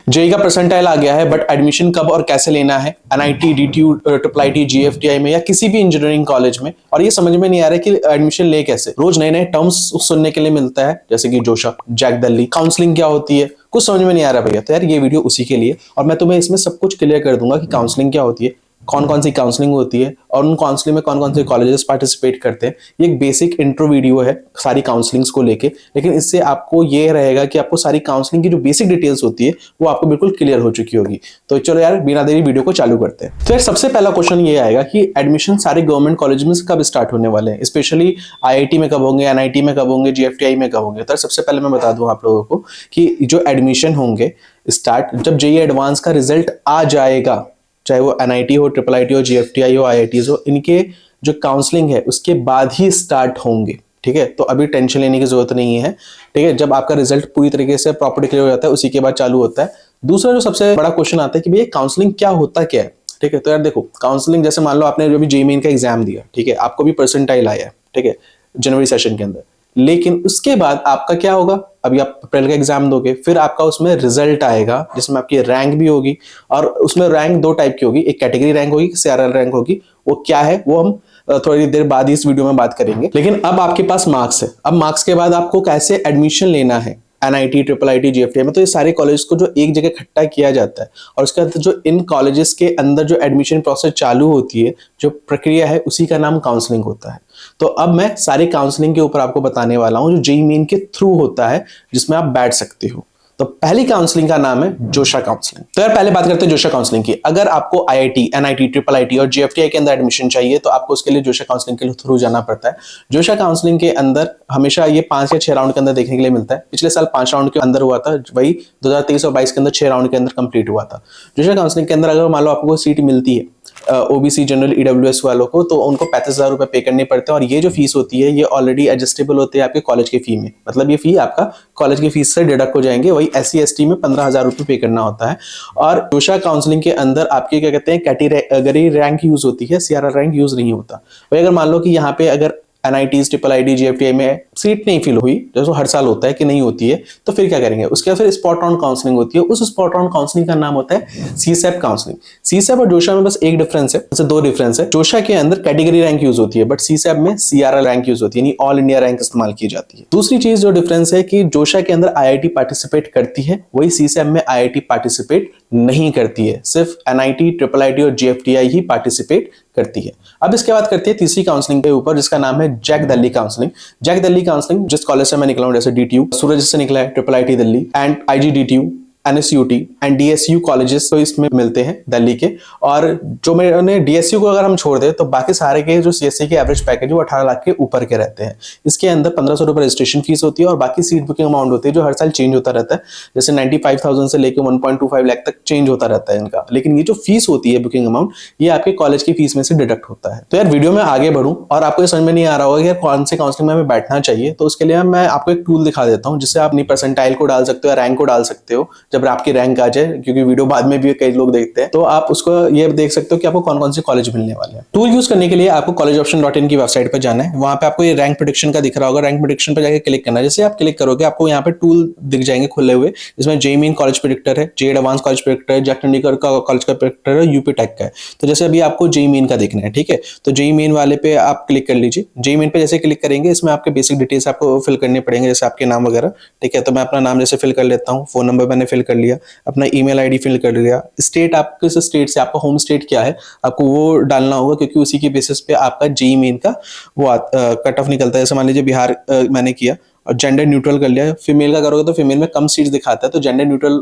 JEE का percentile आ गया है, बट एडमिशन कब और कैसे लेना है NIT, DTU, triple IT, GFTI में या किसी भी इंजीनियरिंग कॉलेज में, और ये समझ में नहीं आ रहा है कि एडमिशन ले कैसे। रोज नए नए टर्म्स सुनने के लिए मिलता है, जैसे कि जोशा, जैक दल्ली, काउंसलिंग क्या होती है, कुछ समझ में नहीं आ रहा भैया। तो यार ये वीडियो उसी के लिए, और मैं तुम्हें इसमें सब कुछ क्लियर कर दूंगा कि काउंसलिंग क्या होती है, कौन कौन सी काउंसलिंग होती है, और उन काउंसलिंग में कौन कौन से कॉलेजेस पार्टिसिपेट करते हैं। ये एक बेसिक इंट्रो वीडियो है सारी काउंसलिंग्स को लेके, लेकिन इससे आपको ये रहेगा कि आपको सारी काउंसलिंग की जो बेसिक डिटेल्स होती है वो आपको बिल्कुल क्लियर हो चुकी होगी। तो चलो यार बिना देरी वीडियो को चालू करते हैं। तो यार सबसे पहला क्वेश्चन ये आएगा कि एडमिशन सारे गवर्नमेंट कॉलेज में कब स्टार्ट होने वाले हैं, स्पेशली आईआईटी में कब होंगे, एनआईटी में कब होंगे, जीएफटीआई में कब होंगे। तो सबसे पहले मैं बता दूं आप लोगों को कि जो एडमिशन होंगे स्टार्ट जब जेईई एडवांस का रिजल्ट आ जाएगा, चाहे वो एनआईटी हो, ट्रिपल आईटी हो, जीएफटीआई हो, आईआईटीज हो, इनके जो काउंसलिंग है उसके बाद ही स्टार्ट होंगे। ठीक है, तो अभी टेंशन लेने की जरूरत नहीं है। ठीक है, जब आपका रिजल्ट पूरी तरीके से प्रॉपर क्लियर हो जाता है उसी के बाद चालू होता है। दूसरा जो सबसे बड़ा क्वेश्चन आता है कि भैया काउंसलिंग क्या होता क्या है। ठीक है, तो यार देखो काउंसलिंग जैसे मान लो आपने जो भी जेईई मेन का एग्जाम दिया, ठीक है, आपको भी परसेंटाइल आया है, ठीक है, जनवरी सेशन के अंदर, लेकिन उसके बाद आपका क्या होगा, अभी आप अप्रैल का एग्जाम दोगे, फिर आपका उसमें रिजल्ट आएगा जिसमें आपकी रैंक भी होगी, और उसमें रैंक दो टाइप की होगी, एक कैटेगरी रैंक होगी, सीआरएल रैंक होगी। वो क्या है वो हम थोड़ी देर बाद इस वीडियो में बात करेंगे। लेकिन अब आपके पास मार्क्स है, अब मार्क्स के बाद आपको कैसे एडमिशन लेना है एनआईटी, ट्रिपल आईटी, जीएफटीआई में, तो ये सारे कॉलेज को जो एक जगह इकट्ठा किया जाता है, और उसके बाद जो इन कॉलेजेस के अंदर जो एडमिशन प्रोसेस चालू होती है, जो प्रक्रिया है, उसी का नाम काउंसलिंग होता है। तो अब मैं सारे काउंसलिंग के ऊपर आपको बताने वाला हूं जो जेईई मेन के थ्रू होता है, जिसमें आप बैठ सकते हो। तो पहली काउंसलिंग का नाम है जोशा काउंसलिंग। तो यार पहले बात करते हैं जोशा काउंसलिंग की। अगर आपको आईआईटी, एनआईटी, ट्रिपल आईटी और जीएफटीआई के अंदर एडमिशन चाहिए तो आपको उसके लिए जोशा काउंसलिंग के थ्रू जाना पड़ता है। जोशा काउंसलिंग के अंदर हमेशा ये 5 या 6 राउंड के अंदर देखने के लिए मिलता है। पिछले साल 5 राउंड के अंदर हुआ था, वही 2023 और 22 के अंदर 6 राउंड के अंदर कंप्लीट हुआ था। जोशा काउंसलिंग के अंदर अगर मान लो आपको सीट मिलती है ओबीसी, जनरल, ईडब्ल्यूएस वालों को, तो उनको 35,000 रुपए पे करने पड़ते हैं, और ये जो फीस होती है ये ऑलरेडी एडजस्टेबल होती है आपके कॉलेज की फी में, मतलब ये फी आपका कॉलेज की फीस से डिडक्ट हो जाएंगे। वही एससी एसटी में 15,000 रुपए पे करना होता है। और जोशा काउंसलिंग के अंदर आपके क्या कहते हैं कैटेगरी रैंक यूज होती है, सीआरएल रैंक यूज नहीं होता। वही अगर मान लो कि यहाँ पे अगर एनआईटीज, ट्रिपल आईटी, जीएफटीआई में सीट नहीं फिल हुई, जैसे हर साल होता है कि नहीं होती है, तो फिर क्या करेंगे, उसके बाद फिर स्पॉट राउंड काउंसलिंग होती है। उस स्पॉट राउंड काउंसलिंग का नाम होता है सीसैप काउंसलिंग। सीसैप और जोशा में बस एक डिफरेंस है, वैसे 2 डिफरेंस है। जोशा के अंदर कैटेगरी रैंक यूज होती है, बट सीसैप में सीआरएल रैंक यूज होती है, यानी ऑल इंडिया रैंक इस्तेमाल की जाती है। दूसरी चीज जो डिफरेंस है कि जोशा के अंदर आईआईटी पार्टिसिपेट करती है, वही सीसैप में आईआईटी पार्टिसिपेट नहीं करती है, सिर्फ एनआईटी, ट्रिपल आईटी और जीएफटीआई ही पार्टिसिपेट करती है। अब इसके बाद करती है तीसरी काउंसलिंग के ऊपर, जिसका नाम है JAC Delhi counselling. JAC Delhi counselling जिस कॉलेज से मैं निकला हूं, जैसे डीटीयू, सूरज से निकला है, triple IT Delhi and IGDTU, NSUT and DSU colleges तो इसमें मिलते हैं दिल्ली के। और जो मैंने डीएसयू को अगर हम छोड़ दें तो बाकी सारे के जो सीएससी के एवरेज पैकेज वो 18 लाख के ऊपर के रहते हैं। इसके अंदर 1500 रुपए रजिस्ट्रेशन फीस होती है, और बाकी सीट बुकिंग अमाउंट होती है जो हर साल चेंज होता रहता है, जैसे 95,000 से लेकर 1.25 लाख तक चेंज होता रहता है इनका। लेकिन ये जो फीस होती है बुकिंग अमाउंट, ये आपके कॉलेज की फीस में से डिडक्ट होता है। तो यार वीडियो में आगे बढ़ूं और आपको समझ में नहीं आ रहा होगा कि कौन से काउंसलिंग में बैठना चाहिए, तो उसके लिए मैं आपको एक टूल दिखा देता हूं, जिससे आप अपनी परसेंटाइल को डाल सकते हो, रैंक को डाल सकते हो जब आपकी रैंक आ जाए, क्योंकि वीडियो बाद में भी कई लोग देखते हैं, तो आप उसको ये देख सकते हो कि आपको कौन कौन से कॉलेज मिलने वाले हैं। टूल यूज करने के लिए आपको collegeoption.in की वेबसाइट पर जाना है। वहां पे आपको ये रैंक प्रेडिक्शन का दिख रहा होगा, रैंक प्रेडिक्शन पर जाकर क्लिक करना है। जैसे आप क्लिक करोगे आपको यहाँ पे टूल दिख जाएंगे खुले हुए, जिसमें जेईई मेन कॉलेज प्रेडिक्टर है, जेईई एडवांस कॉलेज प्रेडिक्टर है, जैक चंडीगढ़ का कॉलेज का प्रेडिक्टर है, यूपी टेक का है। तो जैसे अभी आपको जेईई मेन का देखना है, ठीक है, तो जेईई मेन वाले पे आप क्लिक कर लीजिए। जेईई मेन पे जैसे क्लिक करेंगे, इसमें आपके बेसिक डिटेल्स आपको फिल करने पड़ेंगे, जैसे आपके नाम वगैरह, ठीक है। तो मैं अपना नाम जैसे फिल कर लेता हूँ, फोन नंबर मैंने फिल कर लिया, अपना ईमेल आईडी फिल कर लिया, स्टेट आप किस स्टेट से, आपका होम स्टेट क्या है आपको वो डालना होगा, क्योंकि उसी के बेसिस पे आपका जेईई मेन का वो कट ऑफ निकलता है। जैसे मान लीजिए बिहार मैंने किया और जेंडर न्यूट्रल कर लिया। फीमेल का करोगे तो फीमेल में कम सीट्स दिखाता है, तो जेंडर न्यूट्रल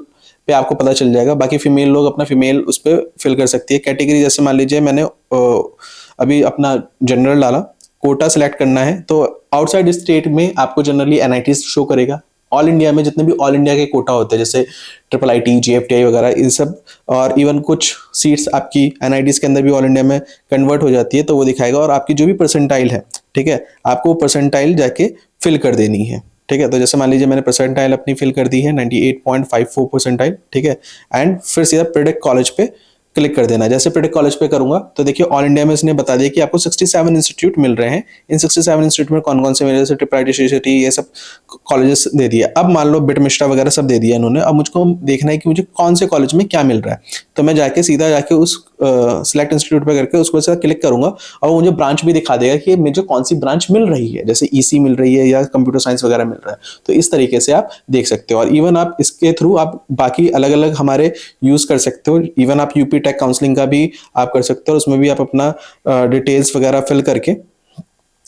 पे आपको पता चल जाएगा। बाकी फीमेल लोग अपना फीमेल उस पर फिल कर सकती है। कैटेगरी जैसे मान लीजिए मैंने अभी अपना जनरल डाला, कोटा सिलेक्ट करना है, तो आउटसाइड स्टेट में आपको जनरली एनआईटी शो करेगा। ऑल इंडिया में जितने भी ऑल इंडिया के कोटा होते हैं, जैसे ट्रिपल आईटी, जीएफटीआई वगैरह, ये सब, और इवन कुछ सीट्स आपकी एनआईटीज के अंदर भी ऑल इंडिया में कन्वर्ट हो जाती है, तो वो दिखाएगा। और आपकी जो भी परसेंटाइल है, ठीक है, आपको परसेंटाइल जाके फिल कर देनी है, ठीक है। तो जैसे मान लीजिए मैंने परसेंटाइल अपनी फिल कर दी है 98.54 परसेंटाइल, ठीक है, एंड फिर सीधा प्रेडिक्ट कॉलेज पे क्लिक कर देना। जैसे प्रीटेक कॉलेज पे करूंगा तो देखिए ऑल इंडिया में इसने बता दिया कि आपको 67 इंस्टीट्यूट मिल रहे हैं। इन 67 इंस्टीट्यूट में कौन कौन से मिले, जैसे ट्रिपल आईटी ये सब कॉलेजेस दे दिया। अब मान लो बिट मिश्रा वगैरह सब दे दिया इन्होंने। अब मुझको देखना है कि मुझे कौन से कॉलेज में क्या मिल रहा है, तो मैं जाके सीधा जाके उस सिलेक्ट इंस्टीट्यूट पे करके उसको सीधा क्लिक करूंगा और मुझे ब्रांच भी दिखा देगा कि मुझे कौन सी ब्रांच मिल रही है, जैसे ईसी मिल रही है या कंप्यूटर साइंस वगैरह मिल रहा है। तो इस तरीके से आप देख सकते हो। और इवन आप इसके थ्रू आप बाकी अलग अलग हमारे यूज कर सकते हो। इवन आप यूपी टेक काउंसलिंग का भी आप कर सकते हो, उसमें भी आप अपना डिटेल्स वगैरह फिल करके,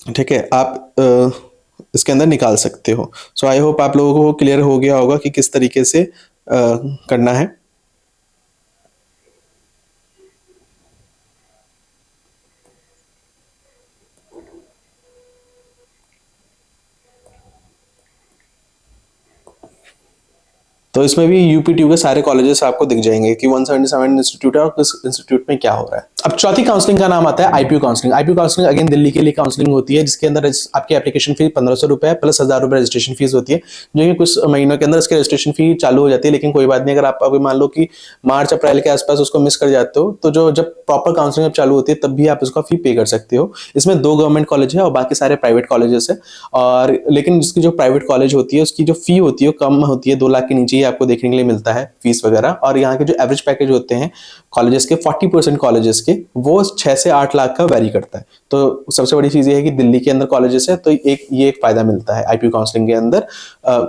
ठीक है, आप इसके अंदर निकाल सकते हो। सो आई होप आप लोगों को क्लियर हो गया होगा कि किस तरीके से करना है। तो इसमें भी यूपीटीयू के सारे कॉलेजेस आपको दिख जाएंगे कि 177 इंस्टीट्यूट है और किस इंस्टीट्यूट में क्या हो रहा है। अब चौथी काउंसलिंग का नाम आता है IPU counselling. IPU counselling again Delhi के लिए काउंसलिंग होती है, जिसके अंदर आपकी एप्लीकेशन फीस 1500 रुपए प्लस 1000 रुपए रजिस्ट्रेशन फीस होती है, जो कि कुछ महीनों के अंदर इसकी रजिस्ट्रेशन फी चालू हो जाती है। लेकिन कोई बात नहीं, अगर आप अभी मान लो कि मार्च अप्रैल के आसपास उसको मिस कर जाते हो, तो जो जब प्रॉपर काउंसलिंग चालू होती है तब भी आप उसका फी पे कर सकते हो। इसमें 2 गवर्नमेंट कॉलेज है और बाकी सारे प्राइवेट कॉलेजेस है। और लेकिन जिसकी जो प्राइवेट कॉलेज होती है उसकी जो फी होती है कम होती है, 2 लाख के नीचे ही आपको देखने के लिए मिलता है फीस वगैरह। और यहाँ के जो एवरेज पैकेज होते हैं कॉलेजेस के 40% कॉलेजेस के, वो 6 से 8 लाख का वेरी करता है। तो सबसे बड़ी चीज ये है कि दिल्ली के अंदर कॉलेजेस है, तो एक फायदा मिलता है आईपीयू काउंसलिंग के अंदर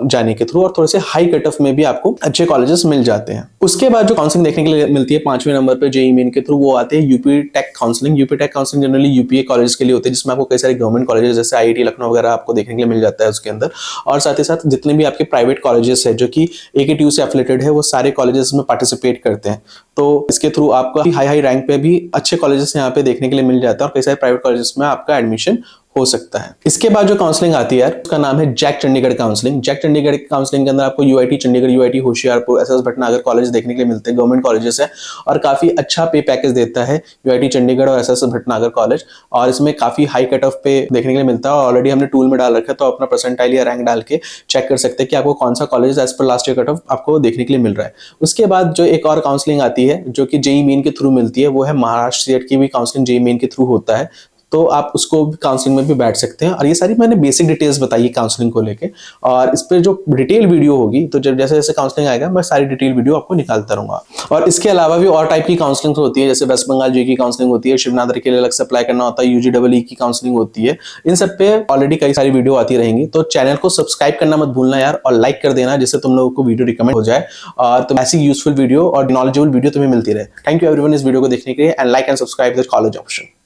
जाने के थ्रू। और थोड़े से हाई कट ऑफ में भी आपको अच्छे कॉलेजेस मिल जाते हैं। उसके बाद जो काउंसलिंग देखने के लिए मिलती है 5वें नंबर पे जेईई मेन के थ्रू, वो आते हैं UP tech counselling. UP tech counselling generally UPA college के लिए होते हैं, जिसमें आपको कई सारे गवर्नमेंट कॉलेजेस जैसे आईआईटी लखनऊ वगैरह आपको देखने के लिए मिल जाता है उसके अंदर। और साथ ही साथ जितने भी आपके प्राइवेट कॉलेजेस है जो कि एकेटीयू से एफिलेटेड है, वो सारे कॉलेजेस में पार्टिसिपेट करते हैं। तो इसके थ्रू आपका हाई रैंक पे भी अच्छे कॉलेजेस यहाँ पे देखने के लिए मिल जाता है और कई सारे प्राइवेट कॉलेजेस में आपका एडमिशन हो सकता है। इसके बाद जो काउंसलिंग आती है उसका नाम है JAC Chandigarh counselling. JAC Chandigarh counselling के अंदर आपको UIT Chandigarh, UIT Hoshiarpur, SS Bhatnagar college देखने के लिए मिलते हैं, गवर्नमेंट कॉलेजेस है और काफी अच्छा पे पैकेज देता है यूआईटी चंडीगढ़ और एसएस भटनागर कॉलेज। और इसमें काफी हाई कट ऑफ पे देखने के लिए मिलता है। ऑलरेडी हमने टूल में डाल रखा है, तो अपना परसेंटाइल या रैंक डाल के चेक कर सकते हैं कि आपको कौन सा college as per last year cut off आपको देखने के लिए मिल रहा है। उसके बाद जो एक और काउंसलिंग आती है जो कि जेईई मेन के थ्रू मिलती है, वो है महाराष्ट्र स्टेट की भी काउंसलिंग जेईई मेन के थ्रू होता है। तो आप उसको काउंसलिंग में भी बैठ सकते हैं। और ये सारी मैंने बेसिक डिटेल्स बताई काउंसलिंग को लेके, और इस पे जो डिटेल वीडियो होगी, तो जब जैसे जैसे काउंसलिंग आएगा मैं सारी डिटेल वीडियो आपको निकालता रहूंगा। और इसके अलावा भी और टाइप की काउंसलिंग होती है, जैसे वेस्ट बंगाल जी की काउंसलिंग होती है, शिवनाद्री के लिए अलग से अप्लाई करना होता है, यूजीडब्ल्यूई की काउंसलिंग होती है। इन सब पे ऑलरेडी कई सारी वीडियो आती रहेंगी। तो चैनल को सब्सक्राइब करना मत भूलना यार, और लाइक कर देना, जिससे तुम लोगों को वीडियो रिकमेंड हो जाए और तुम ऐसी यूजफुल वीडियो और नॉलेजेबल वीडियो तुम्हें मिलती रहे। थैंक यू एवरीवन इस वीडियो को देखने के लिए, and like and subscribe the college option.